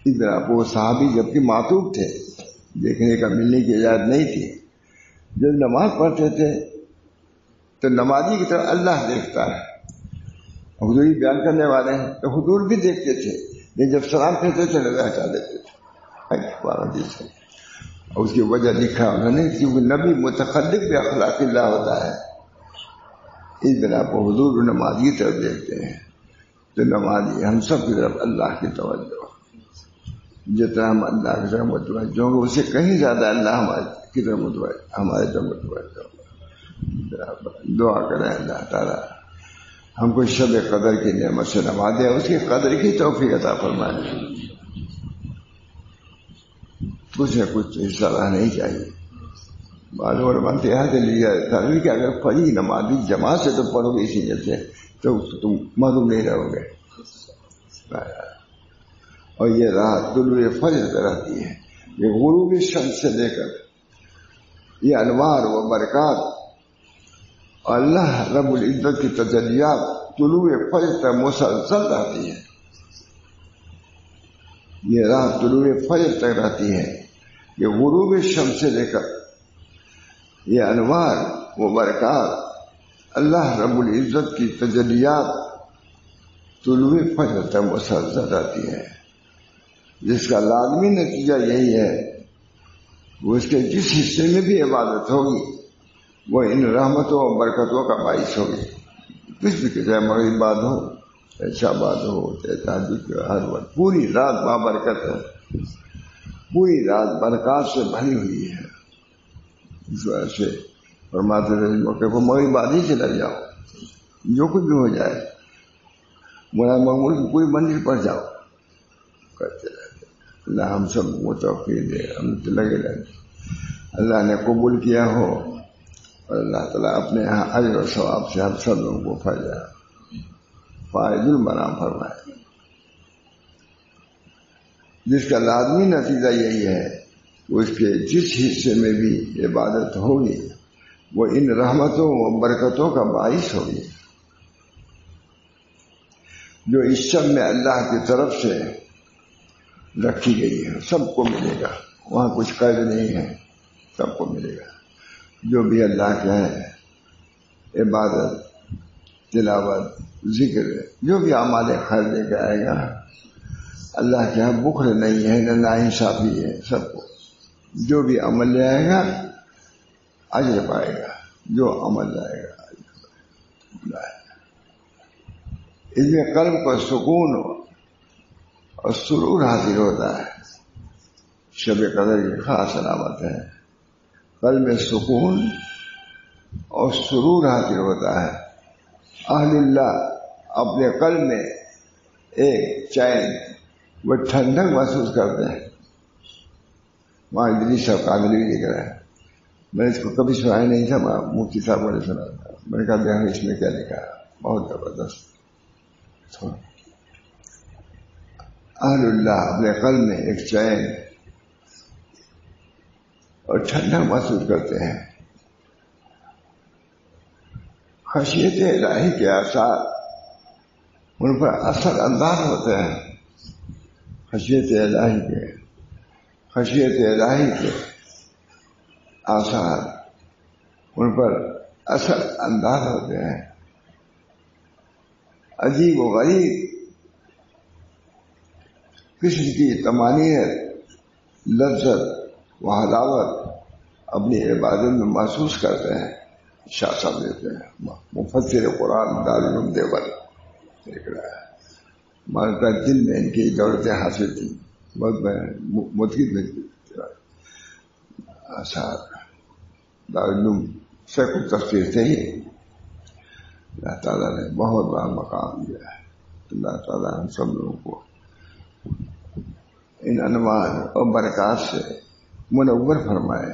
اس طرح وہ صحابی جبکہ معتوب تھے، دیکھنے کا ملنے کی اجازت نہیں تھی، جب نماز پڑھتے تھے تو نمازی کی طرف اللہ دیکھتا ہے. حضور بیان کرنے والے ہیں تو حضور بھی دیکھتے تھے، لیکن جب سلام کہتے تھے نظر ہٹا دیتے تھے. اور اس کی وجہ لکھا انہوں نے کیونکہ نبی متخلف اخلاق اللہ ہوتا ہے، اس بنا پر حضور نمازی کی طرف دیکھتے ہیں. تو نمازی ہم سب کی طرف اللہ کی توجہ، جتنا ہم اللہ کی طرف متوجہ ہوں گے اس سے کہیں زیادہ اللہ ہمارے کی طرف متوجہ، ہمارے طرف متوجہ ہوگا. دعا کریں اللہ تعالیٰ ہم کو شب قدر کی نعمت سے نوازے، اس کی قدر کی توفیق عطا فرمائے. کچھ نہ کچھ حصہ رہنا نہیں چاہیے. معلوم اور منتہا سے لیا تھا کہ اگر پڑھی نمازی جماعت سے تو پڑھو گے اسی نیت سے تو تم معلوم نہیں رہو گے. اور یہ رات طلوع فجر سے رہتی ہے، یہ غروب شمس سے لے کر یہ انوار و برکات اللہ رب العزت کی تجلیات طلوع فجر تک مسلسل رہتی ہے. یہ رات طلوع فجر تک رہتی ہے، یہ غروب شمس سے لے کر یہ انوار و برکات اللہ رب العزت کی تجلیات طلوع فجر تک مسلسل رہتی ہے، جس کا لازمی نتیجہ یہی ہے وہ اس کے جس حصے میں بھی عبادت ہوگی وہ ان رحمتوں اور برکتوں کا باعث ہوگی. کچھ بھی کہ چاہے مغرب بعد ہو، عشاء بعد ہو، چاہے تہجد کے ہر وقت، پوری رات بابرکت ہے، پوری رات برکات سے بھری ہوئی ہے. اس وجہ سے فرماتے تھے اس موقع کو مغرب بعد ہی چلا جاؤ، جو کچھ بھی ہو جائے مولا محمود کی کوئی منزل پر جاؤ کرتے رہتے. اللہ ہم سب کو توفیق دے، ہم تو لگے رہتے. اللہ نے قبول کیا ہو اور اللہ تعالیٰ اپنے یہاں اجر و ثواب سے ہم سب لوگوں کو فائز المنام فرمائے. جس کا لازمی نتیجہ یہی ہے وہ اس کے جس حصے میں بھی عبادت ہوگی وہ ان رحمتوں و برکتوں کا باعث ہوگی جو اس سب میں اللہ کی طرف سے رکھی گئی ہے. سب کو ملے گا، وہاں کچھ قید نہیں ہے، سب کو ملے گا. جو بھی اللہ کے ہے عبادت، تلاوت، ذکر، جو بھی اعمال خیر لے کے آئے گا اللہ کے یہاں بخل نہیں ہے، نہ ناانصافی ہے. سب کو جو بھی عمل لے آئے گا اجر پائے گا، جو عمل لائے گا اجر پائے گا. اس میں قلب کو سکون اور سرور حاصل ہوتا ہے. شب قدر کی خاص علامت ہے، قلب میں سکون اور سرور حاصل ہوتا ہے. اہل اللہ اپنے قلب میں ایک چین وہ ٹھنڈک محسوس کرتے ہیں. وہاں ادریس صاحب کامل بھی لکھ رہا ہے، میں اس کو کبھی سنایا نہیں تھا، مفتی صاحب نے سنا تھا. میں نے کہا دیکھو اس میں کیا لکھا ہے، بہت زبردست. اہل اللہ اپنے قلب میں ایک چین اور ٹھنڈک محسوس کرتے ہیں. خشیت الہی کے آثار ان پر اثر انداز ہوتے ہیں. خشیت الہی کے آثار ان پر اثر انداز ہوتے ہیں. عجیب و غریب قسم کی طمانینت، لذت و حلاوت اپنی عبادت میں محسوس کرتے ہیں. شاہ صاحب دیتے ہیں مفسر قرآن دارالعلوم دیوبند لکھ رہا ہے. مانتا دل میں ان کی دولتیں حاصل تھیں. بہت مدد میں آثار دارالعلوم سے کچھ تفسیر سے ہی اللہ تعالیٰ نے بہت بڑا مقام دیا ہے. اللہ تعالیٰ ہم سب لوگوں کو ان انوار اور برکات سے منور فرمائے.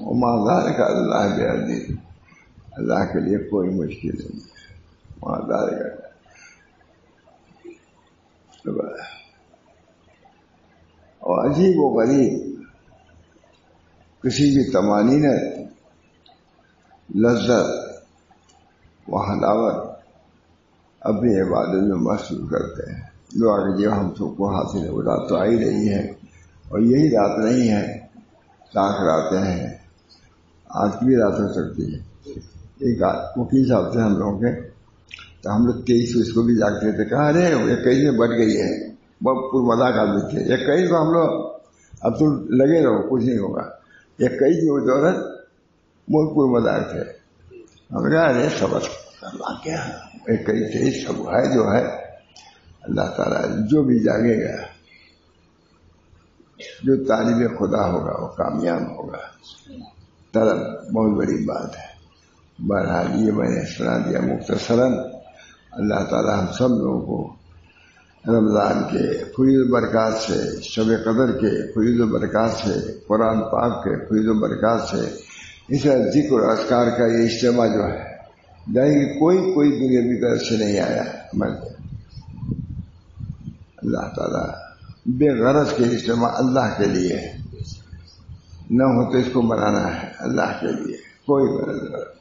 وما ذلک اللہ بعزیز، اللہ کے لیے کوئی مشکل نہیں ہے. وما ذلک اور عجیب و غریب کسی کی طمانینت، لذت و حلاوت اپنی عبادت میں محسوس کرتے ہیں. دعا کیجیے ہم سب کو حاصل ہے. وہ رات تو آئی رہی ہے اور یہی رات نہیں ہے، لاکھ راتیں ہیں. آج کی بھی رات ہو سکتی ہے. ایک وکیل صاحب سے ہم لوگ کے تو ہم لوگ 23 اس کو بھی جاگتے تھے. کہا ارے 21 میں بڑھ گئی ہے. بہت پر مزاق آدمی تھے. 21 کو ہم لوگ اب تو لگے رہو کچھ نہیں ہوگا. 21 کی وہ دولت بہت پر مزاق تھے. ہم نے کہا ارے صبر اللہ کیا 21 سب ہے جو ہے. اللہ تعالیٰ جو بھی جاگے گا، جو طالب خدا ہوگا وہ کامیاب ہوگا. طلب بہت بڑی بات ہے. بہرحال یہ میں نے سنا دیا مختصراً. اللہ تعالیٰ ہم سب لوگوں کو رمضان کے فیض و برکات سے، شب قدر کے فیض و برکات سے، قرآن پاک کے فیض و برکات سے، اس ذکر و اذکار کا یہ اجتماع جو ہے جائے کوئی دنیاوی طرف سے نہیں آیا. اللہ تعالیٰ بے غرض کے اجتماع اللہ کے لیے نہ ہو تو اس کو بنانا ہے اللہ کے لیے. کوئی غرض نہیں.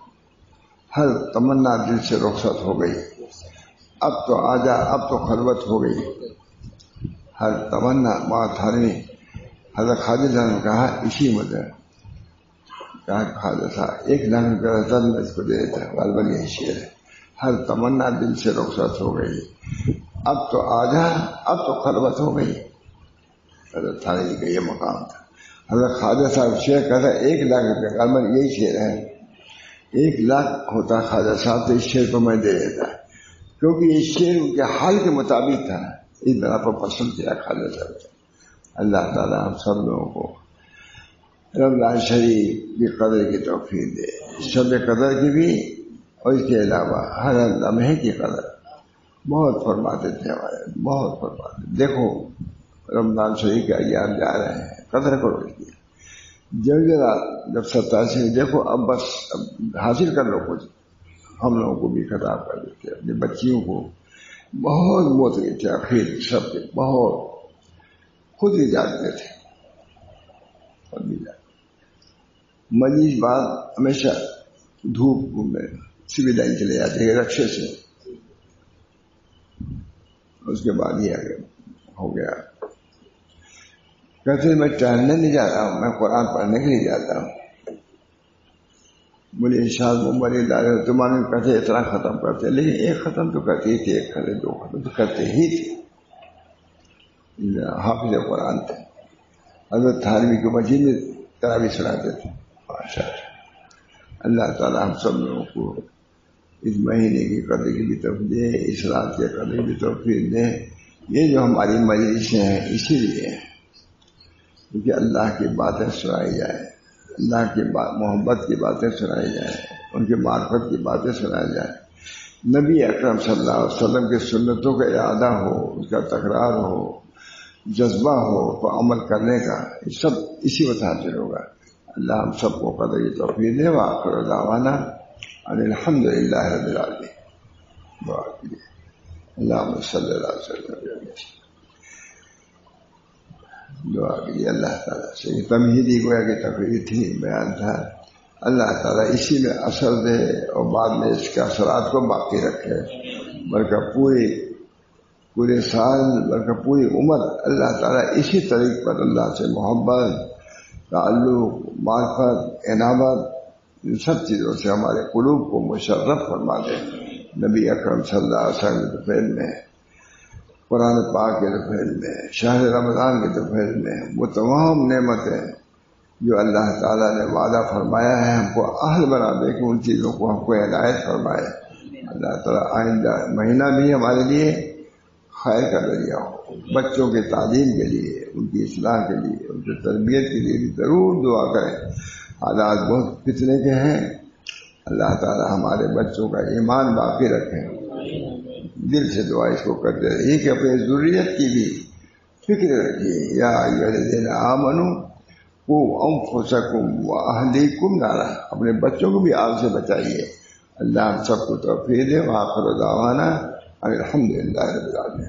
ہر تمنا دل سے رخصت ہو گئی. اب تو آجا، اب تو خلوت ہو گئی. ہر تمنا بات ہرنی. حضرت خواجہ صاحب نے کہا اسی مدد کہا خواجہ صاحب 1 لاکھ روپئے میں اس کو دے دیتا ہے. غالباً یہی شعر ہے. ہر تمنا دل سے رخصت ہو گئی. اب تو آجا، اب تو خلوت ہو گئی. حضرت تھانوی جی کا یہ مقام تھا. حضرت خواجہ صاحب شعر کہتا 1 لاکھ روپئے. غالباً یہی شعر ہے. 1 لاکھ ہوتا خواجہ صاحب تو اس شعر کو میں دے دیتا، کیونکہ یہ شعر ان کے حال کے مطابق تھا. اس بنا پر پسند کیا خواجہ صاحب. اللہ تعالیٰ ہم سب لوگوں کو رمضان شریف کی قدر کی توفیق دے. شب قدر کی بھی اور اس کے علاوہ ہر لمحے کی قدر بہت فرماتے تھے ہمارے. بہت فرماتے. دیکھو رمضان شریف کے ایام جا رہے ہیں، قدر کرو اس کی. جب 87 دیکھو اب بس اب حاصل کر لو کچھ. ہم لوگوں کو بھی خطاب کر دیتے. اپنی بچیوں کو بہت موت تھے اخیر سب کے. بہت خود ہی جاگتے تھے. مجلس بعد ہمیشہ دھوپ میں سوی لائن چلے جاتے ہیں رکشے سے. اس کے بعد یہ آگے ہو گیا. کہتے میں ٹہلنے نہیں جا رہا ہوں، میں قرآن پڑھنے کے لیے جاتا ہوں. بولے ارشاد ممبری دارے تمہارے کہتے اتنا ختم کرتے، لیکن ایک ختم تو کرتے ہی تھے، 1 ختم 2 ختم تو کرتے ہی تھے. حافظ قرآن تھے. حضرت تھانوی کی مسجد میں تراویح سناتے تھے. اللہ تعالیٰ ہم سب لوگوں کو اس مہینے کی قدر کی بھی توفیق دے، اس رات کے قدر کی بھی توفیق دے. یہ جو ہماری مجلسیں ہیں اسی لیے ہیں کیونکہ اللہ کی باتیں سنائی جائیں، اللہ کی محبت کی باتیں سنائی جائیں، ان کی معرفت کی باتیں سنائی جائیں. نبی اکرم صلی اللہ علیہ وسلم کی سنتوں کا ارادہ ہو، اس کا تکرار ہو، جذبہ ہو تو عمل کرنے کا، یہ سب اسی وقت حاصل ہوگا. اللہ ہم سب کو قدر کی توفیق دے. وآخر دعوانا ان الحمد للہ رب العالمین. دعا کیجیے. اللہم صلی اللہ علیہ وسلم. دعا کیجیے اللہ تعالیٰ سے. تمہیدی گویا کہ تقریر تھی، بیان تھا. اللہ تعالیٰ اسی میں اثر دے اور بعد میں اس کے اثرات کو باقی رکھے، بلکہ پورے سال بلکہ پوری عمر اللہ تعالیٰ اسی طریق پر اللہ سے محبت، تعلق، معرفت، عنابت، ان سب چیزوں سے ہمارے قلوب کو مشرف فرما دے۔ نبی اکرم صلی اللہ علیہ وسلم کے طفیل میں، قرآن پاک کے طفیل میں، شہر رمضان کے طفیل میں وہ تمام نعمتیں جو اللہ تعالیٰ نے وعدہ فرمایا ہے ہم کو اہل بنا دے کہ ان چیزوں کو ہم کو عنایت فرمائے۔ اللہ تعالیٰ آئندہ مہینہ بھی ہمارے لیے خیر کا ذریعہ ہو، بچوں کے تعلیم کے لیے، ان کی اصلاح کے لیے، ان کی تربیت کے لیے بھی ضرور دعا کریں۔ حالات بہت فتنے کے ہیں، اللہ تعالیٰ ہمارے بچوں کا ایمان باقی رکھیں۔ دل سے دعا اس کو کرتے رہیے کہ اپنی ضروریت کی بھی فکر رکھیے۔ یا ایھا الذین آمنوا قوا انفسکم واہلیکم نارا، اپنے بچوں کو بھی آگ سے بچائیے۔ اللہ ہم سب کو توفیق دے۔ وآخر دعوانا ان الحمد للہ رب العالمین۔